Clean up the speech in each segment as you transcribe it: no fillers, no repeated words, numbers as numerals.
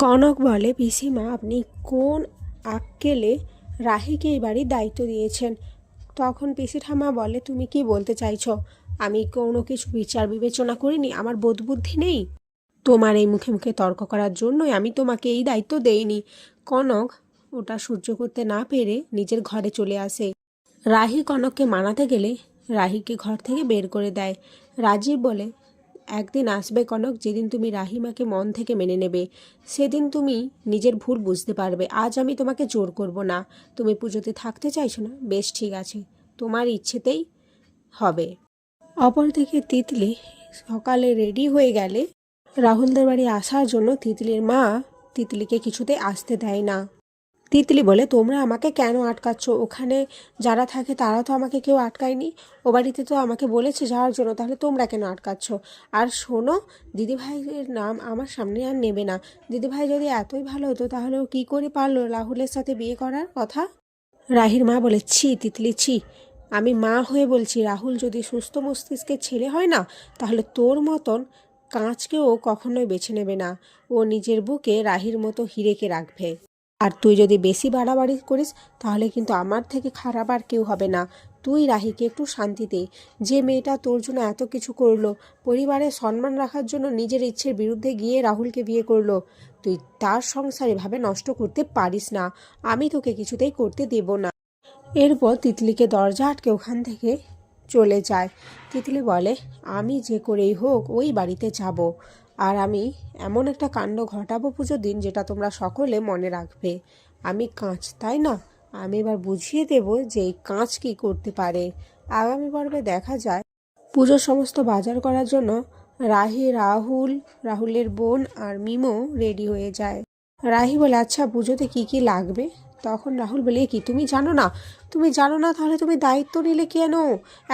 কনক বলে, পিসিমা আপনি কোন আক্কেলে রাহিকে এই বাড়ির দায়িত্ব দিয়েছেন? তখন পিসি ঠাম্মা বলে, তুমি কি বলতে চাইছো? আমি কোনো কিছু বিচার বিবেচনা করিনি? আমার বোধ বুদ্ধি নেই? তোমার এই মুখে মুখে তর্ক করার জন্যই আমি তোমাকে এই দায়িত্ব দেইনি। কনক ওটা সহ্য করতে না পেরে নিজের ঘরে চলে আসে। রাহি কনককে মানাতে গেলে রাহিকে ঘর থেকে বের করে দেয়। রাজীব বলে, একদিন আসবে কনক, যেদিন তুমি রাহিমাকে মন থেকে মেনে নেবে। সেদিন তুমি নিজের ভুল বুঝতে পারবে। আজ আমি তোমাকে জোর করব না। তুমি পুজোতে থাকতে চাইছো না? বেশ, ঠিক আছে, তোমার ইচ্ছেতেই হবে। অপরদিকে তিতলি সকালে রেডি হয়ে গেলে রাহুলদের বাড়ি আসার জন্য তিতলির মা তিতলিকে কিছুতে আসতে দেয় না। তিতলি বলে, তোমরা আমাকে কেন আটকাচ্ছ? ওখানে যারা থাকে তারা তো আমাকে কেউ আটকায়নি। ও বাড়িতে তো আমাকে বলেছে যাওয়ার জন্য, তাহলে তোমরা কেন আটকাচ্ছ? আর শোনো, দিদিভাইয়ের নাম আমার সামনে আর নেবে না। দিদিভাই যদি এতই ভালো হতো তাহলে ও কী করে পারলো রাহুলের সাথে বিয়ে করার কথা? রাহির মা বলে, ছি তিতলি ছি। আমি মা হয়ে বলছি, রাহুল যদি সুস্থ মস্তিষ্কের ছেলে হয় না, তাহলে তোর মতন কাঁচকেও কখনোই বেছে নেবে না। ও নিজের বুকে রাহির মতো হিরেকে রাখবে। আর তুই যদি বেশি বাড়াবাড়ি করিস তাহলে কিন্তু আমার থেকে খারাপ আর কেউ হবে না। তুই রাহিকে একটু শান্তি দে। যে মেয়েটা তোর জন্য এত কিছু করলো, পরিবারের সম্মান রাখার জন্য নিজের ইচ্ছের বিরুদ্ধে গিয়ে রাহুলকে বিয়ে করলো, তুই তার সংসার এভাবে নষ্ট করতে পারিস না। আমি তোকে কিছুতেই করতে দেব না। এরপর তিতলিকে দরজা আটকে ওখান থেকে চলে যায়। তিতলি বলে, আমি যে করেই হোক ওই বাড়িতে যাব, আর আমি এমন একটা কাণ্ড ঘটাবো পুজোর দিন যেটা তোমরা সকলে মনে রাখবে। আমি কাঁচ, তাই না? আমি এবার বুঝিয়ে দেব যে এই কাঁচ কী করতে পারে। আগামী পর্বে দেখা যায় পুজোর সমস্ত বাজার করার জন্য রাহি, রাহুলের বোন আর মিমো রেডি হয়ে যায়। রাহি বলে, আচ্ছা পুজোতে কি কি লাগবে? তখন রাহুল বলে, কি তুমি জানো না? তুমি জানো না তাহলে তুমি দায়িত্ব নিলে কেন?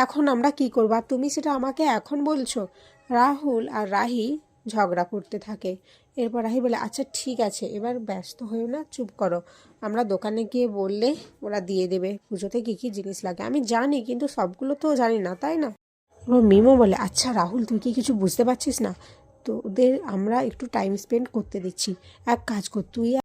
এখন আমরা কি করবো আর তুমি সেটা আমাকে এখন বলছো? রাহুল আর রাহি ঝগড়া করতে থাকে। এরপর রাহি বলে, আচ্ছা ঠিক আছে, এবার ব্যস্ত হয়েও না, চুপ করো। আমরা দোকানে গিয়ে বললে ওরা দিয়ে দেবে পুজোতে কি কি জিনিস লাগে। আমি জানি, কিন্তু সবগুলো তো জানি না, তাই না? এবার মিমো বলে, আচ্ছা রাহুল, তুই কি কিছু বুঝতে পারছিস না? তোদের আমরা একটু টাইম স্পেন্ড করতে দিচ্ছি। এক কাজ কর, তুই